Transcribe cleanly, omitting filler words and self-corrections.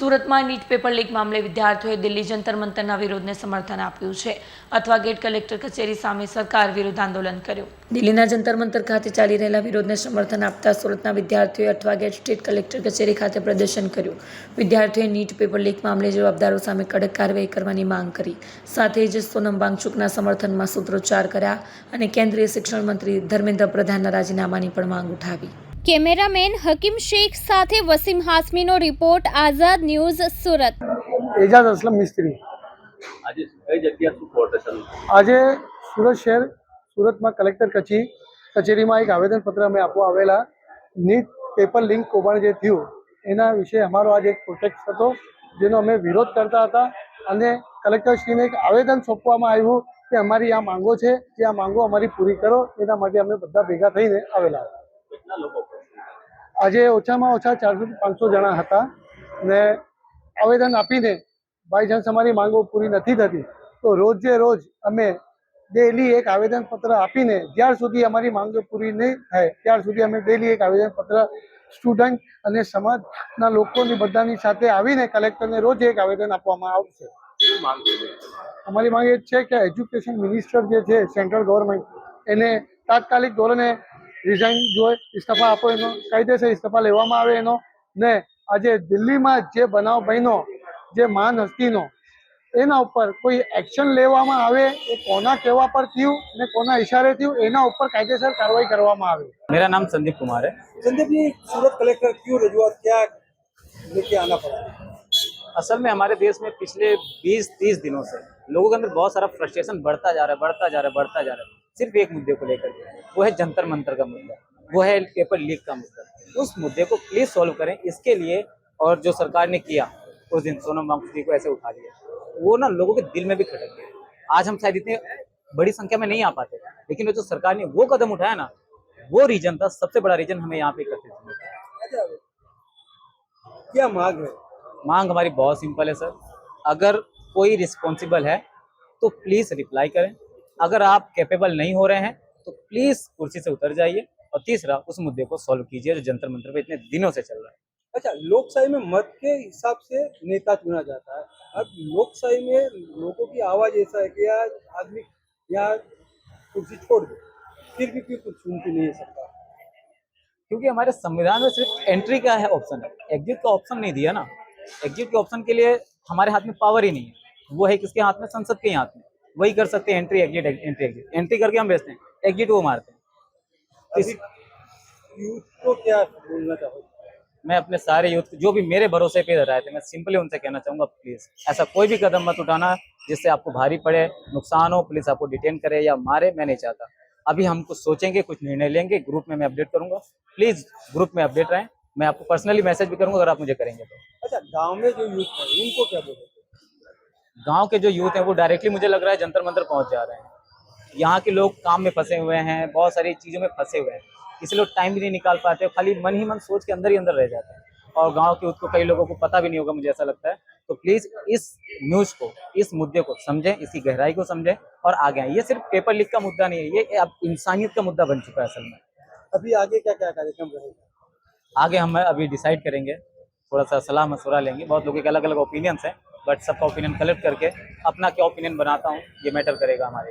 સુરતમાં NEET paper leak મામલે વિદ્યાર્થીઓએ દિલ્હી જંતર મંતરના વિરોધને સમર્થન આપ્યું છે અથવા ગેટ કલેક્ટર કચેરી સામે સરકાર વિરુદ્ધ આંદોલન કર્યું। દિલ્હીના જંતર મંતર ખાતે ચાલી રહેલા વિરોધને સમર્થન આપતા સુરતના વિદ્યાર્થીઓએ અથવા ગેટ સ્ટેટ કલેક્ટર કચેરી ખાતે પ્રદર્શન કર્યું। વિદ્યાર્થીઓએ નીટ પેપર લીક મામલે જવાબદારો સામે કડક કાર્યવાહી કરવાની માંગ કરી। સાથે જ સોનમ વાંગચુકના સમર્થનમાં સૂત્રોચ્ચાર કર્યા અને કેન્દ્રીય શિક્ષણ મંત્રી ધર્મેન્દ્ર પ્રધાનના રાજીનામાની પણ માંગ ઉઠાવી। કેમેરામેન હકીમ શેખ સાથે વસીમ હાસમીનો રિપોર્ટ, આઝાદ ન્યૂઝ, સુરત। એજાજ અસલમ મિસ્ત્રી। આજે કઈ જગ્યા શું પ્રોટેસ્ટ? આજે સુરત શહેર સુરતમાં કલેક્ટર કચેરીમાં એક આવેદનપત્ર અમે આપવા આવેલા। નીટ પેપર લીક કૌભાંડ જે થયું એના વિશે અમારો આજે એક પ્રોટેસ્ટ હતો, જેનો અમે વિરોધ કરતા હતા અને કલેક્ટરશ્રીને એક આવેદન સોંપવામાં આવ્યું કે અમારી આ માંગો છે, જે આ માંગો અમારી પૂરી કરો। એના માટે અમે બધા ભેગા થઈને આવેલા। આજે ઓછામાં ઓછા 400 થી 500 જણા હતા ને આવેદન આપીને બાય ચાન્સ અમારી માંગો પૂરી નથી થતી તો રોજે રોજ અમે ડેલી એક આવેદનપત્ર આપીને જ્યાર સુધી અમારી માંગો પૂરી નહીં થાય ત્યાર સુધી અમે ડેલી એક આવેદનપત્ર સ્ટુડન્ટ અને સમાજના લોકોની બધાની સાથે આવીને કલેક્ટરને રોજ એક આવેદન આપવામાં આવશે। અમારી માંગ એ છે કે એજ્યુકેશન મિનિસ્ટર જે છે સેન્ટ્રલ ગવર્મેન્ટ, એને તાત્કાલિક ધોરણે રિઝાઇન જોઈએ, ઇસ્તફા આપો, એનો કાયદેસર ઇસ્તફા લેવામાં આવે એનો। ને આજે દિલ્હીમાં જે બનાવ બન્યો, જે મહાન હસ્તીનો, એના ઉપર કોઈ એક્શન લેવામાં આવે, એ કોના કહેવા પર થયું ને કોના ઇશારે થયું, એના ઉપર કાયદેસર કાર્યવાही કરવામાં આવે। मेरा नाम संदीप कुमार है। संदीप जी, सूरत कलेक्टर क्यों रजूआत क्या लेके आना पड़ा? असल में हमारे देश में पिछले 20-30 दिनों से लोगों के अंदर बहुत सारा फ्रस्ट्रेशन बढ़ता जा रहा है सिर्फ एक मुद्दे को लेकर, वो है जंतर मंतर का मुद्दा, वो है पेपर लीक का मुद्दा। उस मुद्दे को प्लीज सॉल्व करें। इसके लिए और जो सरकार ने किया उस दिन सोनम वांगचुक जी को ऐसे उठा लिया, वो ना लोगों के दिल में भी खटक गया। आज हम शायद इतने बड़ी संख्या में नहीं आ पाते, लेकिन जो सरकार ने वो कदम उठाया ना, वो रीजन था सबसे बड़ा रीजन हमें यहाँ पे एकत्रित होने का। क्या मांग है? मांग हमारी बहुत सिंपल है सर। अगर कोई रिस्पॉन्सिबल है तो प्लीज रिप्लाई करें, अगर आप कैपेबल नहीं हो रहे हैं तो प्लीज कुर्सी से उतर जाइए, और तीसरा उस मुद्दे को सॉल्व कीजिए जो जंतर मंतर पे इतने दिनों से चल रहा है। अच्छा, लोकशाही में मत के हिसाब से नेता चुना जाता है। अब लोकशाही में लोगों की आवाज ऐसा है कि यार आदमी यहाँ कुर्सी छोड़ दे, फिर भी कुछ सुन के नहीं सकता, क्योंकि हमारे संविधान में सिर्फ एंट्री का है ऑप्शन है, एग्जिट का ऑप्शन नहीं दिया ना। एग्जिट के ऑप्शन के लिए हमारे हाथ में पावर ही नहीं है, वो है किसके हाथ में? संसद के हाथ में। वही कर सकते हैं entry exit, entry exit. Entry करके हम बेचते हैं, एग्जिट वो मारते हैं। यूथ को क्या बोलना चाहोगे? मैं अपने सारे यूथ जो भी मेरे भरोसे पे रहे थे, मैं सिंपली उनसे कहना चाहूंगा, प्लीज ऐसा कोई भी कदम मत उठाना जिससे आपको भारी पड़े, नुकसान हो, पुलिस आपको डिटेन करे या मारे। मैं नहीं चाहता। अभी हम कुछ सोचेंगे, कुछ निर्णय लेंगे, ग्रुप में मैं अपडेट करूंगा। प्लीज ग्रुप में अपडेट रहें, मैं आपको पर्सनली मैसेज भी करूंगा अगर आप मुझे करेंगे तो। अच्छा, गांव में जो यूथ है उनको क्या बोलोगे? गांव के जो यूथ हैं वो डायरेक्टली मुझे लग रहा है जंतर मंतर पहुंच जा रहे हैं। यहाँ के लोग काम में फंसे हुए हैं, बहुत सारी चीज़ों में फंसे हुए हैं, इसलिए लोग टाइम भी नहीं निकाल पाते, खाली मन ही मन सोच के अंदर ही अंदर रह जाते हैं। और गांव के यूथ को कई लोगों को पता भी नहीं होगा, मुझे ऐसा लगता है। तो प्लीज़ इस न्यूज़ को, इस मुद्दे को समझें, इसकी गहराई को समझें और आगे आएं। ये सिर्फ पेपर लीक का मुद्दा नहीं है, ये अब इंसानियत का मुद्दा बन चुका है असल में। अभी आगे क्या क्या कार्यक्रम रहेगा? आगे हम अभी डिसाइड करेंगे, थोड़ा सा सलाह मशवरा लेंगे। बहुत लोगों के अलग अलग ओपिनियंस हैं, बट सबका ओपिनियन कलेक्ट करके अपना क्या ओपिनियन बनाता हूँ, ये मैटर करेगा हमारे।